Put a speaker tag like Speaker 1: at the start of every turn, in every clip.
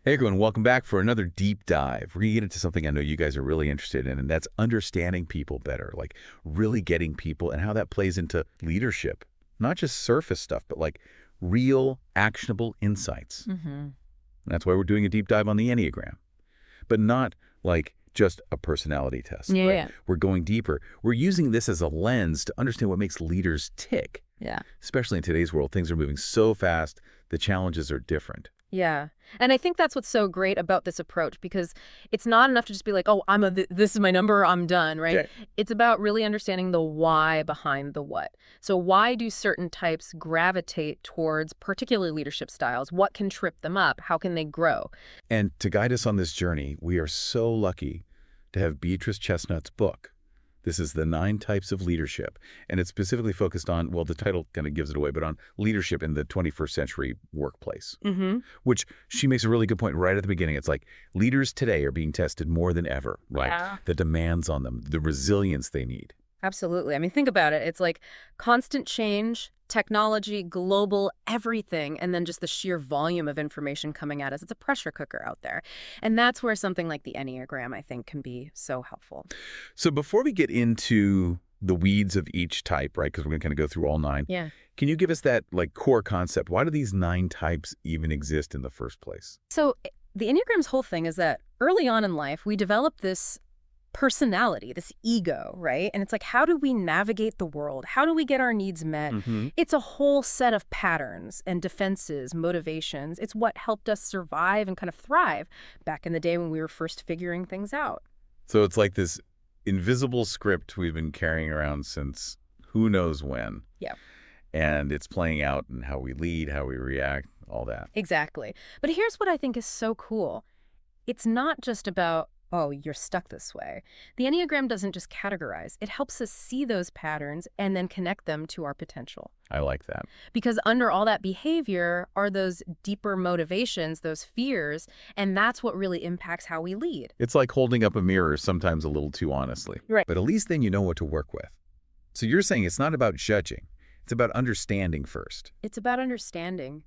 Speaker 1: Hey everyone, welcome back for another deep dive. We're going to get into something I know you guys are really interested in, and that's understanding people better, like really getting people and how that plays into leadership. Not just surface stuff, but like real, actionable insights.
Speaker 2: Hmm.
Speaker 1: And that's why we're doing a deep dive on the Enneagram, but not like just a personality test,
Speaker 2: Yeah,
Speaker 1: right?
Speaker 2: yeah,
Speaker 1: We're going deeper. We're using this as a lens to understand what makes leaders tick.
Speaker 2: yeah.
Speaker 1: Especially in today's world, things are moving so fast, the challenges are different.
Speaker 2: Yeah. And I think that's what's so great about this approach because it's not enough to just be like, oh, this is my number, I'm done, right?
Speaker 1: Okay.
Speaker 2: It's about really understanding the why behind the what. So why do certain types gravitate towards particular leadership styles? What can trip them up? How can they grow?
Speaker 1: And to guide us on this journey, we are so lucky to have Beatrice Chestnut's book. This is The 9 Types of Leadership, and it's specifically focused on, well, the title kind of gives it away, but on leadership in the 21st century workplace,
Speaker 2: Mm-hmm.
Speaker 1: which she makes a really good point right at the beginning. It's like leaders today are being tested more than ever, right?
Speaker 2: Yeah.
Speaker 1: The demands on them, the resilience they need.
Speaker 2: Absolutely. I mean, think about it. It's like constant change, technology, global, everything, and then just the sheer volume of information coming at us. It's a pressure cooker out there. And that's where something like the Enneagram, I think, can be so helpful.
Speaker 1: So before we get into the weeds of each type, right, because we're going to kind of go through all 9,
Speaker 2: Yeah.
Speaker 1: can you give us that like core concept? Why do these 9 types even exist in the first place?
Speaker 2: So the Enneagram's whole thing is that early on in life, we develop this personality, this ego, right? And it's like, how do we navigate the world? How do we get our needs met?
Speaker 1: Mm-hmm.
Speaker 2: It's a whole set of patterns and defenses, motivations. It's what helped us survive and kind of thrive back in the day when we were first figuring things out.
Speaker 1: So it's like this invisible script we've been carrying around since who knows when.
Speaker 2: Yeah.
Speaker 1: And it's playing out in how we lead, how we react, all that.
Speaker 2: Exactly. But here's what I think is so cool. It's not just about, oh, you're stuck this way. The Enneagram doesn't just categorize. It helps us see those patterns and then connect them to our potential.
Speaker 1: I like that.
Speaker 2: Because under all that behavior are those deeper motivations, those fears, and that's what really impacts how we lead.
Speaker 1: It's like holding up a mirror sometimes a little too honestly.
Speaker 2: Right.
Speaker 1: But at least then you know what to work with. So you're saying it's not about judging. It's about understanding first.
Speaker 2: It's about understanding.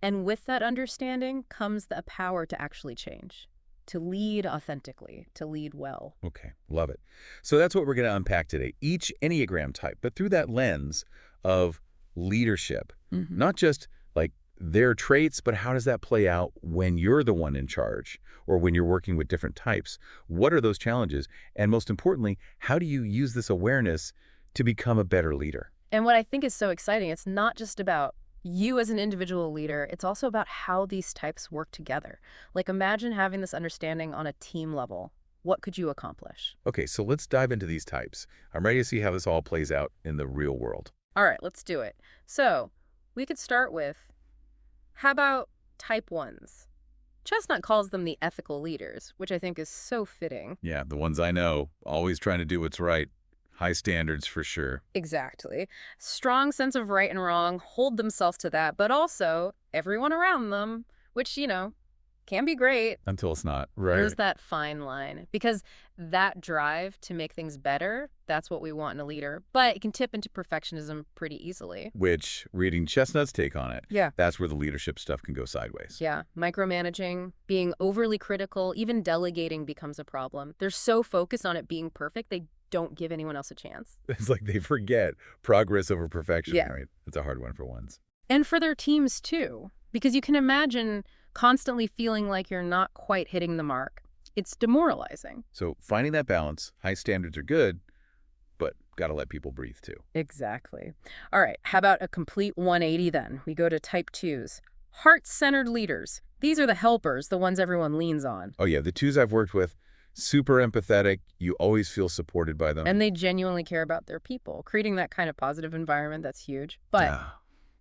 Speaker 2: And with that understanding comes the power to actually change, to lead authentically, to lead well.
Speaker 1: Okay, love it. So that's what we're going to unpack today. Each Enneagram type, but through that lens of leadership.
Speaker 2: Mhm.
Speaker 1: Not just like their traits, but how does that play out when you're the one in charge or when you're working with different types? What are those challenges? And most importantly, how do you use this awareness to become a better leader?
Speaker 2: And what I think is so exciting, it's not just about you as an individual leader, it's also about how these types work together. Like imagine having this understanding on a team level. What could you accomplish?
Speaker 1: Okay, so let's dive into these types. I'm ready to see how this all plays out in the real world.
Speaker 2: All right, let's do it. So we could start with, how about type ones? Chestnut calls them the ethical leaders, which I think is so fitting.
Speaker 1: Yeah, the ones I know, always trying to do what's right. High standards for sure.
Speaker 2: Exactly. Strong sense of right and wrong, hold themselves to that, but also everyone around them, which, can be great.
Speaker 1: Until it's not, right?
Speaker 2: There's that fine line because that drive to make things better, that's what we want in a leader, but it can tip into perfectionism pretty easily.
Speaker 1: Which, reading Chestnut's take on it,
Speaker 2: Yeah.
Speaker 1: that's where the leadership stuff can go sideways.
Speaker 2: Yeah, micromanaging, being overly critical, even delegating becomes a problem. They're so focused on it being perfect, they don't give anyone else a chance.
Speaker 1: It's like they forget progress over perfection,
Speaker 2: Yeah.
Speaker 1: right? It's a hard one for ones.
Speaker 2: And for their teams too, because you can imagine constantly feeling like you're not quite hitting the mark. It's demoralizing.
Speaker 1: So finding that balance, high standards are good, but got to let people breathe too.
Speaker 2: Exactly. All right, how about a complete 180 then? We go to type 2s. Heart-centered leaders. These are the helpers, the ones everyone leans on.
Speaker 1: Oh yeah, the 2s I've worked with, super empathetic. You always feel supported by them.
Speaker 2: And they genuinely care about their people. Creating that kind of positive environment, that's huge. But
Speaker 1: Ah.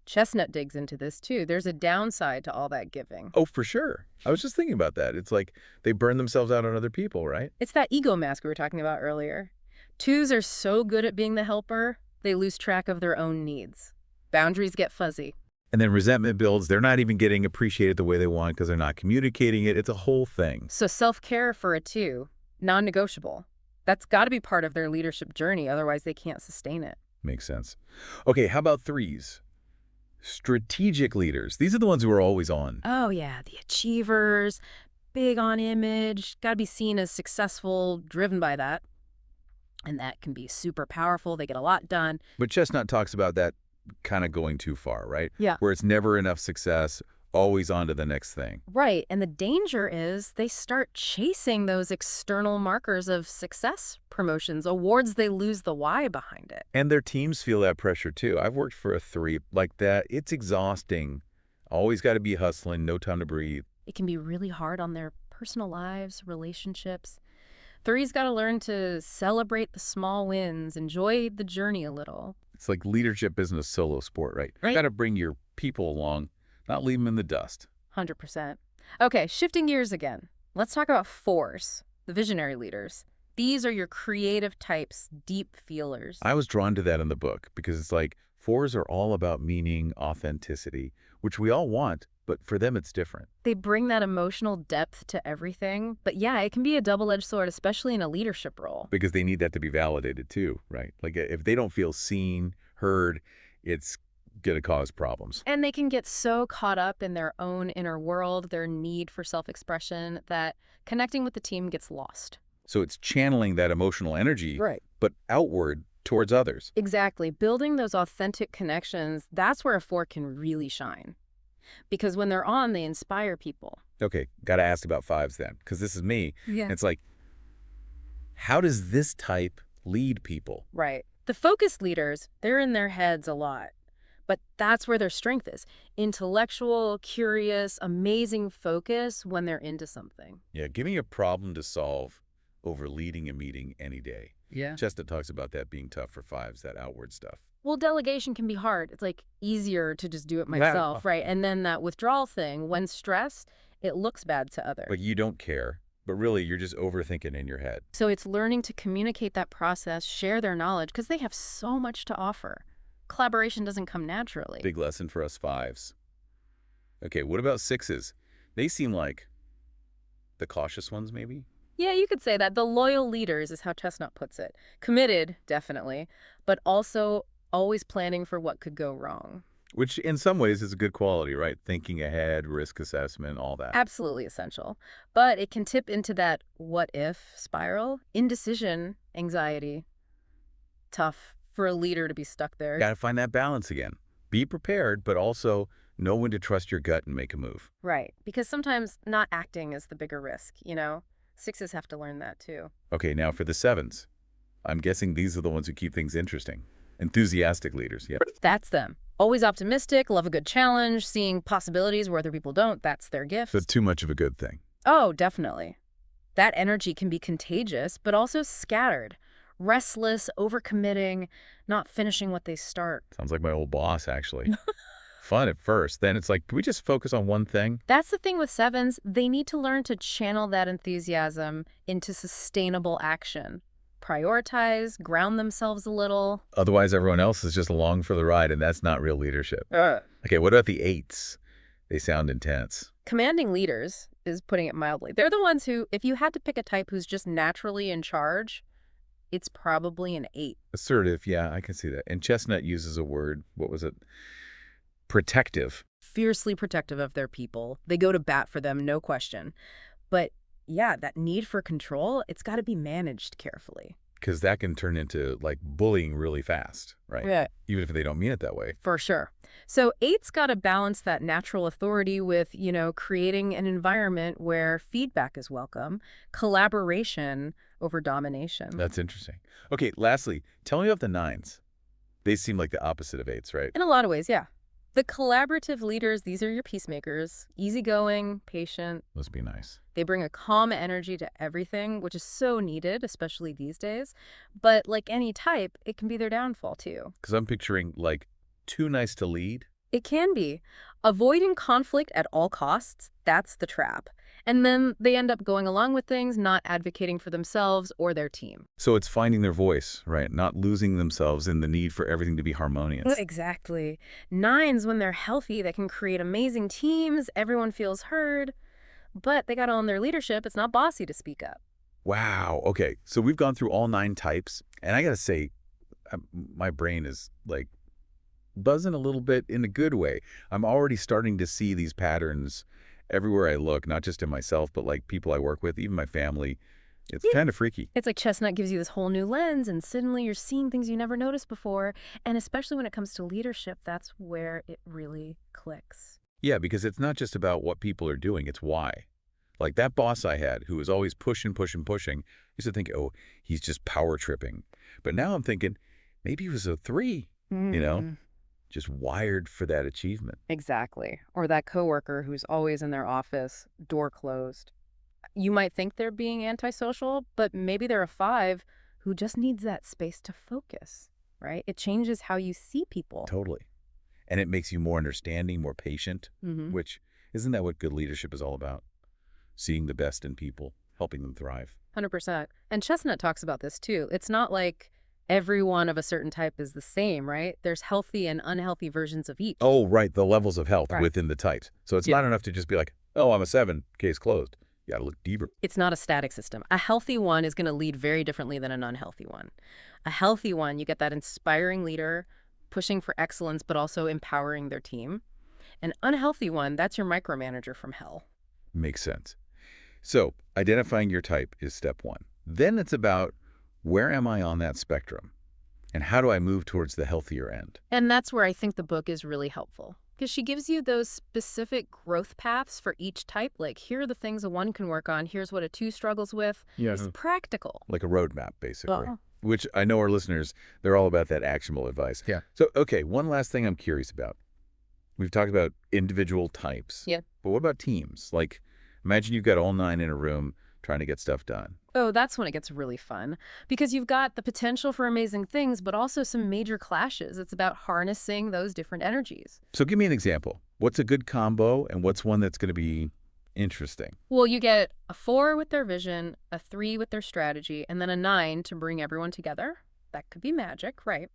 Speaker 2: Chestnut digs into this too. There's a downside to all that giving.
Speaker 1: Oh, for sure. I was just thinking about that. It's like they burn themselves out on other people, right?
Speaker 2: It's that ego mask we were talking about earlier. 2s are so good at being the helper, they lose track of their own needs. Boundaries get fuzzy.
Speaker 1: And then resentment builds. They're not even getting appreciated the way they want because they're not communicating it. It's a whole thing.
Speaker 2: So self-care for a 2, non-negotiable. That's got to be part of their leadership journey, otherwise they can't sustain it.
Speaker 1: Makes sense. Okay, how about 3s? Strategic leaders. These are the ones who are always on.
Speaker 2: Oh, yeah, the achievers, big on image, got to be seen as successful, driven by that. And that can be super powerful. They get a lot done.
Speaker 1: But Chestnut talks about that kind of going too far, right?
Speaker 2: Yeah.
Speaker 1: Where it's never enough success, always on to the next thing.
Speaker 2: Right. And the danger is they start chasing those external markers of success, promotions, awards. They lose the why behind it.
Speaker 1: And their teams feel that pressure too. I've worked for a 3 like that. It's exhausting. Always got to be hustling, no time to breathe.
Speaker 2: It can be really hard on their personal lives, relationships. 3's got to learn to celebrate the small wins, enjoy the journey a little.
Speaker 1: It's like leadership isn't a solo sport, right? You got to bring your people along, not leave them in the dust.
Speaker 2: 100%. Okay, shifting gears again. Let's talk about 4s, the visionary leaders. These are your creative types, deep feelers.
Speaker 1: I was drawn to that in the book because it's like 4s are all about meaning, authenticity, which we all want, but for them it's different.
Speaker 2: They bring that emotional depth to everything. But yeah, it can be a double-edged sword, especially in a leadership role.
Speaker 1: Because they need that to be validated too, right? Like if they don't feel seen, heard, it's going to cause problems.
Speaker 2: And they can get so caught up in their own inner world, their need for self-expression, that connecting with the team gets lost.
Speaker 1: So it's channeling that emotional energy,
Speaker 2: Right.
Speaker 1: but outward towards others.
Speaker 2: Exactly. Building those authentic connections, that's where a 4 can really shine. Because when they're on, they inspire people.
Speaker 1: Okay, got to ask about 5s then, because this is me.
Speaker 2: Yeah.
Speaker 1: It's like, how does this type lead people?
Speaker 2: Right. The focused leaders, they're in their heads a lot. But that's where their strength is. Intellectual, curious, amazing focus when they're into something.
Speaker 1: Yeah, give me a problem to solve over leading a meeting any day.
Speaker 2: Yeah.
Speaker 1: Chestnut talks about that being tough for 5s, that outward stuff.
Speaker 2: Well, delegation can be hard. It's like easier to just do it myself, right? And then that withdrawal thing, when stressed, it looks bad to others.
Speaker 1: But you don't care. But really, you're just overthinking in your head.
Speaker 2: So it's learning to communicate that process, share their knowledge, because they have so much to offer. Collaboration doesn't come naturally.
Speaker 1: Big lesson for us 5s. Okay, what about 6s? They seem like the cautious ones, maybe?
Speaker 2: Yeah, you could say that. The loyal leaders is how Chestnut puts it. Committed, definitely, but also always planning for what could go wrong.
Speaker 1: Which in some ways is a good quality, right? Thinking ahead, risk assessment, all that.
Speaker 2: Absolutely essential. But it can tip into that what-if spiral. Indecision, anxiety. Tough for a leader to be stuck there.
Speaker 1: Got to find that balance again. Be prepared, but also know when to trust your gut and make a move.
Speaker 2: Right, because sometimes not acting is the bigger risk, you know? 6s have to learn that too.
Speaker 1: Okay, now for the 7s. I'm guessing these are the ones who keep things interesting. Enthusiastic leaders, yep.
Speaker 2: That's them. Always optimistic, love a good challenge, seeing possibilities where other people don't. That's their gift.
Speaker 1: So too much of a good thing.
Speaker 2: Oh, definitely. That energy can be contagious, but also scattered. Restless, overcommitting, not finishing what they start.
Speaker 1: Sounds like my old boss, actually. Fun at first. Then it's like, can we just focus on one thing?
Speaker 2: That's the thing with 7s. They need to learn to channel that enthusiasm into sustainable action. Prioritize, ground themselves a little.
Speaker 1: Otherwise, everyone else is just along for the ride, and that's not real leadership. Okay, what about the 8s? They sound intense.
Speaker 2: Commanding leaders is putting it mildly. They're the ones who, if you had to pick a type who's just naturally in charge, it's probably an 8.
Speaker 1: Assertive, yeah, I can see that. And Chestnut uses a word, what was it? Protective.
Speaker 2: Fiercely protective of their people. They go to bat for them, no question. But yeah, that need for control, it's got to be managed carefully.
Speaker 1: Because that can turn into, like, bullying really fast, right?
Speaker 2: Yeah.
Speaker 1: Even if they don't mean it that way.
Speaker 2: For sure. So 8's got to balance that natural authority with, creating an environment where feedback is welcome, collaboration over domination.
Speaker 1: That's interesting. Okay, lastly, tell me about the 9s. They seem like the opposite of 8s, right?
Speaker 2: In a lot of ways, yeah. The collaborative leaders, these are your peacemakers, easygoing, patient.
Speaker 1: Must be nice.
Speaker 2: They bring a calm energy to everything, which is so needed, especially these days. But like any type, it can be their downfall too.
Speaker 1: Because I'm picturing, like, too nice to lead.
Speaker 2: It can be. Avoiding conflict at all costs, that's the trap. And then they end up going along with things, not advocating for themselves or their team.
Speaker 1: So it's finding their voice, right? Not losing themselves in the need for everything to be harmonious.
Speaker 2: Exactly. 9s, when they're healthy, they can create amazing teams. Everyone feels heard. But they got to own their leadership. It's not bossy to speak up.
Speaker 1: Wow. Okay. So we've gone through all 9 types. And I got to say, my brain is, like, buzzing a little bit in a good way. I'm already starting to see these patterns everywhere I look, not just in myself, but like people I work with, even my family. It's
Speaker 2: Yeah.
Speaker 1: kind of freaky.
Speaker 2: It's like Chestnut gives you this whole new lens, and suddenly you're seeing things you never noticed before. And especially when it comes to leadership, that's where it really clicks.
Speaker 1: Yeah, because it's not just about what people are doing, it's why. Like that boss I had who was always pushing, pushing, pushing, I used to think, oh, he's just power tripping. But now I'm thinking, maybe he was a 3, you know,
Speaker 2: Mm.
Speaker 1: just wired for that achievement.
Speaker 2: Exactly. Or that coworker who's always in their office, door closed. You might think they're being antisocial, but maybe they're a 5 who just needs that space to focus, right? It changes how you see people.
Speaker 1: Totally. And it makes you more understanding, more patient,
Speaker 2: Mm-hmm.
Speaker 1: which isn't that what good leadership is all about? Seeing the best in people, helping them thrive.
Speaker 2: 100%. And Chestnut talks about this too. It's not like everyone of a certain type is the same, right? There's healthy and unhealthy versions of each.
Speaker 1: Oh, right, the levels of health
Speaker 2: Right.
Speaker 1: within the types. So it's
Speaker 2: Yeah.
Speaker 1: not enough to just be like, oh, I'm a 7, case closed. You got to look deeper.
Speaker 2: It's not a static system. A healthy one is going to lead very differently than an unhealthy one. A healthy one, you get that inspiring leader pushing for excellence, but also empowering their team. An unhealthy one, that's your micromanager from hell.
Speaker 1: Makes sense. So identifying your type is step 1. Then it's about where am I on that spectrum? And how do I move towards the healthier end?
Speaker 2: And that's where I think the book is really helpful. Because she gives you those specific growth paths for each type. Like, here are the things a 1 can work on. Here's what a 2 struggles with.
Speaker 1: Yes.
Speaker 2: It's practical.
Speaker 1: Like a roadmap, basically.
Speaker 2: Uh-huh.
Speaker 1: Which I know our listeners, they're all about that actionable advice.
Speaker 3: Yeah.
Speaker 1: So, okay, one last thing I'm curious about. We've talked about individual types.
Speaker 2: Yeah.
Speaker 1: But what about teams? Like, imagine you've got all 9 in a room trying to get stuff done.
Speaker 2: Oh, that's when it gets really fun. Because you've got the potential for amazing things, but also some major clashes. It's about harnessing those different energies.
Speaker 1: So give me an example. What's a good combo and what's one that's going to be interesting?
Speaker 2: Well, you get a 4 with their vision, a 3 with their strategy, and then a 9 to bring everyone together. That could be magic, right?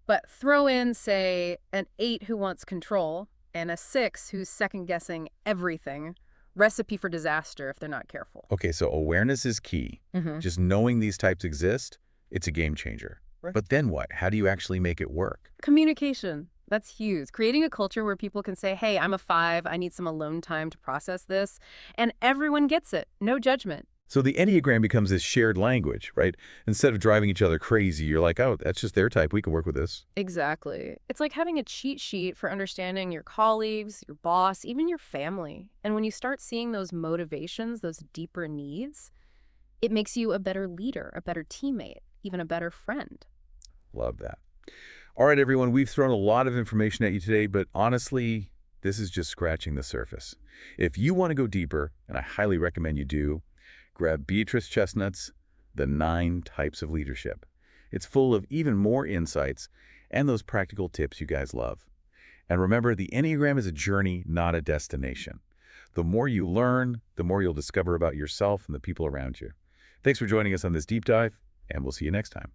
Speaker 2: But throw in, say, an 8 who wants control and a 6 who's second-guessing everything. Recipe for disaster if they're not careful.
Speaker 1: Okay, so awareness is key.
Speaker 2: Mm-hmm.
Speaker 1: Just knowing these types exist, it's a game changer.
Speaker 2: Right.
Speaker 1: But then what? How do you actually make it work?
Speaker 2: Communication. That's huge. Creating a culture where people can say, hey, I'm a 5. I need some alone time to process this. And everyone gets it. No judgment.
Speaker 1: So the Enneagram becomes this shared language, right? Instead of driving each other crazy, you're like, oh, that's just their type. We can work with this.
Speaker 2: Exactly. It's like having a cheat sheet for understanding your colleagues, your boss, even your family. And when you start seeing those motivations, those deeper needs, it makes you a better leader, a better teammate, even a better friend.
Speaker 1: Love that. All right, everyone, we've thrown a lot of information at you today, but honestly, this is just scratching the surface. If you want to go deeper, and I highly recommend you do, grab Beatrice Chestnut's The 9 Types of Leadership. It's full of even more insights and those practical tips you guys love. And remember, the Enneagram is a journey, not a destination. The more you learn, the more you'll discover about yourself and the people around you. Thanks for joining us on this deep dive, and we'll see you next time.